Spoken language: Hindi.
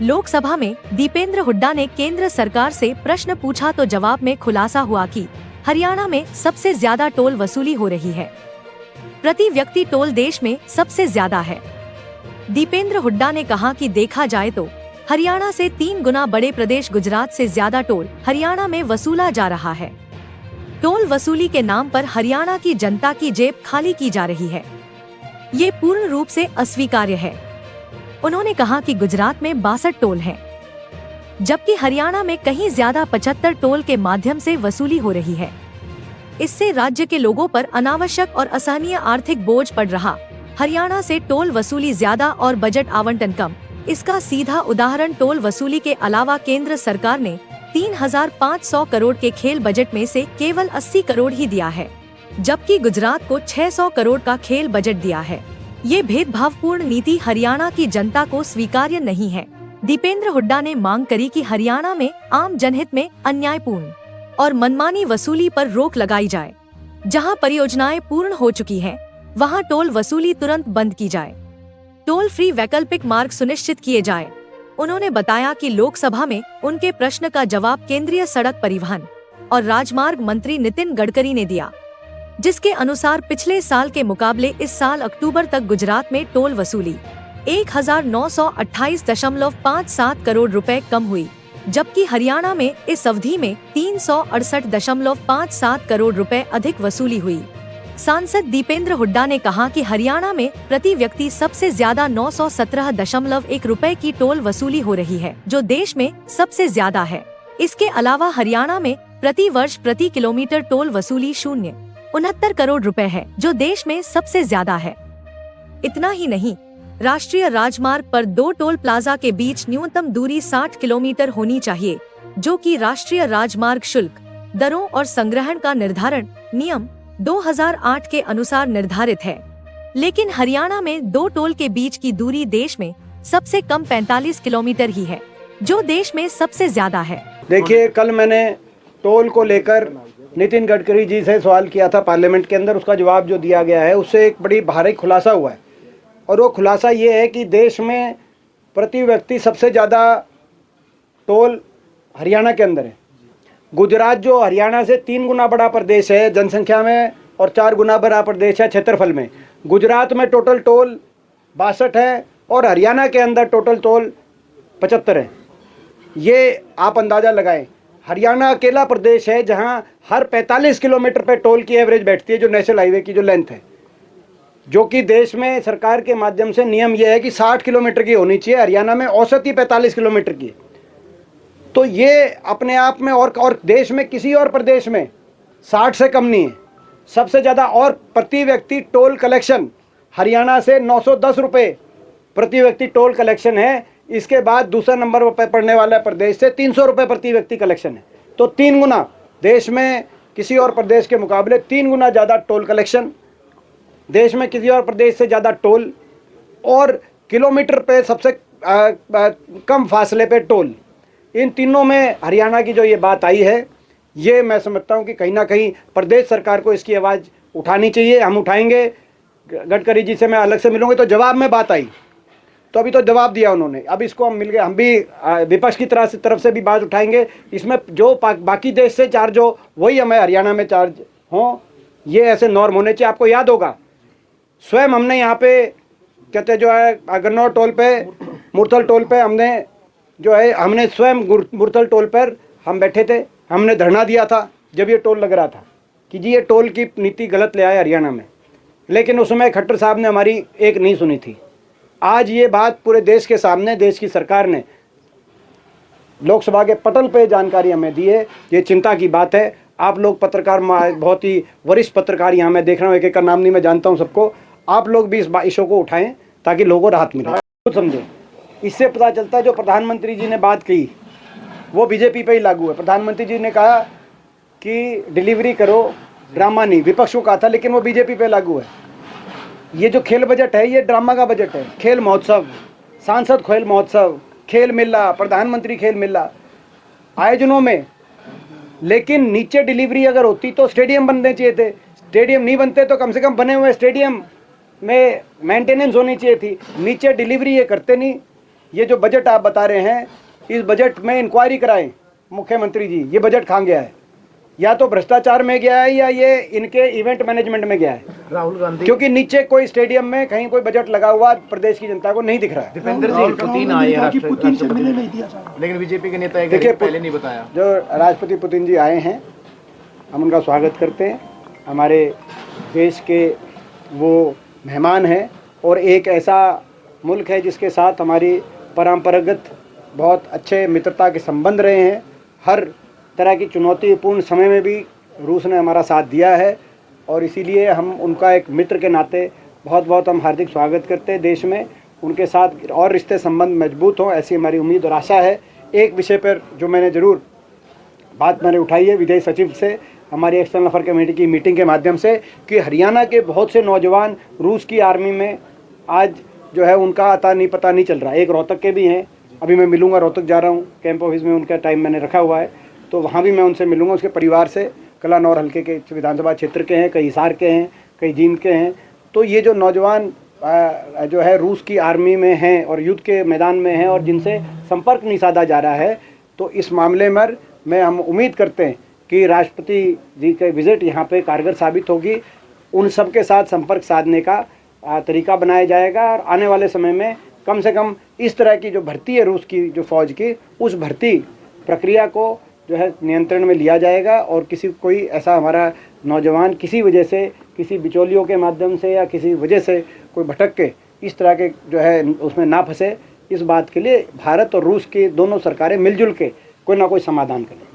लोकसभा में दीपेंद्र हुड्डा ने केंद्र सरकार से प्रश्न पूछा तो जवाब में खुलासा हुआ कि हरियाणा में सबसे ज्यादा टोल वसूली हो रही है। प्रति व्यक्ति टोल देश में सबसे ज्यादा है। दीपेंद्र हुड्डा ने कहा कि देखा जाए तो हरियाणा से 3 गुना बड़े प्रदेश गुजरात से ज्यादा टोल हरियाणा में वसूला जा रहा है। टोल वसूली के नाम पर हरियाणा की जनता की जेब खाली की जा रही है। ये पूर्ण रूप से अस्वीकार्य है। उन्होंने कहा कि गुजरात में 62 टोल हैं, जबकि हरियाणा में कहीं ज्यादा 75 टोल के माध्यम से वसूली हो रही है। इससे राज्य के लोगों पर अनावश्यक और असहनीय आर्थिक बोझ पड़ रहा। हरियाणा से टोल वसूली ज्यादा और बजट आवंटन कम। इसका सीधा उदाहरण टोल वसूली के अलावा केंद्र सरकार ने 3,500 करोड़ के खेल बजट में से केवल 80 करोड़ ही दिया है, जबकि गुजरात को 600 करोड़ का खेल बजट दिया है। ये भेदभावपूर्ण नीति हरियाणा की जनता को स्वीकार्य नहीं है। दीपेंद्र हुड्डा ने मांग करी कि हरियाणा में आम जनहित में अन्यायपूर्ण और मनमानी वसूली पर रोक लगाई जाए। जहां परियोजनाएं पूर्ण हो चुकी हैं, वहां टोल वसूली तुरंत बंद की जाए। टोल फ्री वैकल्पिक मार्ग सुनिश्चित किए जाए। उन्होंने बताया कि लोकसभा में उनके प्रश्न का जवाब केंद्रीय सड़क परिवहन और राजमार्ग मंत्री नितिन गडकरी ने दिया, जिसके अनुसार पिछले साल के मुकाबले इस साल अक्टूबर तक गुजरात में टोल वसूली 1928.57 करोड़ रुपए कम हुई, जबकि हरियाणा में इस अवधि में 368.57 करोड़ रुपए अधिक वसूली हुई। सांसद दीपेंद्र हुड्डा ने कहा कि हरियाणा में प्रति व्यक्ति सबसे ज्यादा 917.1 रुपए की टोल वसूली हो रही है, जो देश में सबसे ज्यादा है। इसके अलावा हरियाणा में प्रति वर्ष प्रति किलोमीटर टोल वसूली 0.69 करोड़ रुपए है, जो देश में सबसे ज्यादा है। इतना ही नहीं, राष्ट्रीय राजमार्ग पर 2 टोल प्लाजा के बीच न्यूनतम दूरी 60 किलोमीटर होनी चाहिए, जो कि राष्ट्रीय राजमार्ग शुल्क दरों और संग्रहण का निर्धारण नियम 2008 के अनुसार निर्धारित है। लेकिन हरियाणा में 2 टोल के बीच की दूरी देश में सबसे कम 45 किलोमीटर ही है, जो देश में सबसे ज्यादा है। देखिए, कल मैंने टोल को लेकर नितिन गडकरी जी से सवाल किया था पार्लियामेंट के अंदर। उसका जवाब जो दिया गया है उससे एक बड़ी भारी खुलासा हुआ है, और वो खुलासा ये है कि देश में प्रति व्यक्ति सबसे ज़्यादा टोल हरियाणा के अंदर है। गुजरात जो हरियाणा से 3 गुना बड़ा प्रदेश है जनसंख्या में और 4 गुना बड़ा प्रदेश है क्षेत्रफल में, गुजरात में टोटल टोल 62 है और हरियाणा के अंदर टोटल टोल 75 है। ये आप अंदाज़ा लगाएं। हरियाणा अकेला प्रदेश है जहां हर 45 किलोमीटर पे टोल की एवरेज बैठती है, जो नेशनल हाईवे की जो लेंथ है, जो कि देश में सरकार के माध्यम से नियम यह है कि 60 किलोमीटर की होनी चाहिए। हरियाणा में औसत ही 45 किलोमीटर की है। तो ये अपने आप में और देश में किसी और प्रदेश में 60 से कम नहीं है। सबसे ज़्यादा और प्रति व्यक्ति टोल कलेक्शन हरियाणा से 910 रुपये प्रति व्यक्ति टोल कलेक्शन है। इसके बाद दूसरा नंबर पर पड़ने वाला प्रदेश से 300 रुपये प्रति व्यक्ति कलेक्शन है। तो 3 गुना देश में किसी और प्रदेश के मुकाबले 3 गुना ज़्यादा टोल कलेक्शन, देश में किसी और प्रदेश से ज़्यादा टोल, और किलोमीटर पे सबसे कम फासले पे टोल। इन तीनों में हरियाणा की जो ये बात आई है, ये मैं समझता हूँ कि कहीं ना कहीं प्रदेश सरकार को इसकी आवाज़ उठानी चाहिए। हम उठाएंगे। गडकरी जी से मैं अलग से मिलूंगे तो जवाब में बात आई, तो अभी तो जवाब दिया उन्होंने। अब इसको हम मिल गए, हम भी विपक्ष की तरफ से भी बात उठाएंगे। इसमें जो बाकी देश से चार्ज हो वही हमें हरियाणा में चार्ज हो, ये ऐसे नॉर्म होने चाहिए। आपको याद होगा, स्वयं हमने यहाँ पे कहते जो है गन्नौर टोल पे, मुरथल टोल पे हमने स्वयं मुरथल टोल पर हम बैठे थे, हमने धरना दिया था जब ये टोल लग रहा था कि जी ये टोल की नीति गलत ले आए हरियाणा में। लेकिन उस समय खट्टर साहब ने हमारी एक नहीं सुनी थी। आज ये बात पूरे देश के सामने देश की सरकार ने लोकसभा के पटल पे जानकारी हमें दी है। ये चिंता की बात है। आप लोग पत्रकार, बहुत ही वरिष्ठ पत्रकार यहाँ मैं देख रहा हूँ, एक का नाम नहीं मैं जानता हूँ सबको, आप लोग भी इस इशू को उठाएं ताकि लोगों को राहत मिले। कुछ समझें, इससे पता चलता है जो प्रधानमंत्री जी ने बात की वो बीजेपी पे ही लागू है। प्रधानमंत्री जी ने कहा कि डिलीवरी करो, ड्रामा नहीं, विपक्ष को कहा था, लेकिन वो बीजेपी पे लागू है। ये जो खेल बजट है ये ड्रामा का बजट है। खेल महोत्सव, सांसद खेल महोत्सव, खेल मेला, प्रधानमंत्री खेल मेला आयोजनों में, लेकिन नीचे डिलीवरी अगर होती तो स्टेडियम बनने चाहिए थे। स्टेडियम नहीं बनते तो कम से कम बने हुए स्टेडियम में मेंटेनेंस होनी चाहिए थी। नीचे डिलीवरी ये करते नहीं, ये जो बजट आप बता रहे हैं, इस बजट में इंक्वायरी कराएं मुख्यमंत्री जी, ये बजट कहाँ गया है? या तो भ्रष्टाचार में गया है या ये इनके इवेंट मैनेजमेंट में गया है। राहुल गांधी, क्योंकि नीचे कोई स्टेडियम में कहीं कोई बजट लगा हुआ प्रदेश की जनता को नहीं दिख रहा है। दीपेंद्र जी, पुतिन आए हैं लेकिन बीजेपी के नेता देखिए, पहले नहीं बताया। जो राष्ट्रपति पुतिन जी आए हैं, हम उनका स्वागत करते हैं। हमारे देश के वो मेहमान हैं और एक ऐसा मुल्क है जिसके साथ हमारी परंपरागत बहुत अच्छे मित्रता के संबंध रहे हैं। हर तरह की चुनौतीपूर्ण समय में भी रूस ने हमारा साथ दिया है और इसीलिए हम उनका एक मित्र के नाते बहुत बहुत हम हार्दिक स्वागत करते हैं। देश में उनके साथ और रिश्ते संबंध मजबूत हों, ऐसी हमारी उम्मीद और आशा है। एक विषय पर जो मैंने ज़रूर बात मैंने उठाई है विदेश सचिव से हमारी एक्सटर्नल अफेयर कमेटी की मीटिंग के माध्यम से, कि हरियाणा के बहुत से नौजवान रूस की आर्मी में आज जो है उनका पता नहीं चल रहा। एक रोहतक के भी हैं, अभी मैं मिलूंगा, रोहतक जा रहा हूँ, कैंप ऑफिस में उनका टाइम मैंने रखा हुआ है, तो वहाँ भी मैं उनसे मिलूंगा। उसके परिवार से कलानौर हल्के के विधानसभा क्षेत्र के हैं, कई हिसार के हैं, कई जींद के हैं। तो ये जो नौजवान जो है रूस की आर्मी में हैं और युद्ध के मैदान में हैं और जिनसे संपर्क नहीं साधा जा रहा है, तो इस मामले में हम उम्मीद करते हैं कि राष्ट्रपति जी के विजिट यहाँ पे कारगर साबित होगी। उन सब के साथ संपर्क साधने का तरीका बनाया जाएगा और आने वाले समय में कम से कम इस तरह की जो भर्ती है रूस की जो फ़ौज की, उस भर्ती प्रक्रिया को जो है नियंत्रण में लिया जाएगा और कोई ऐसा हमारा नौजवान किसी वजह से, किसी बिचौलियों के माध्यम से या किसी वजह से कोई भटक के इस तरह के जो है उसमें ना फंसे। इस बात के लिए भारत और रूस की दोनों सरकारें मिलजुल के कोई ना कोई समाधान करें।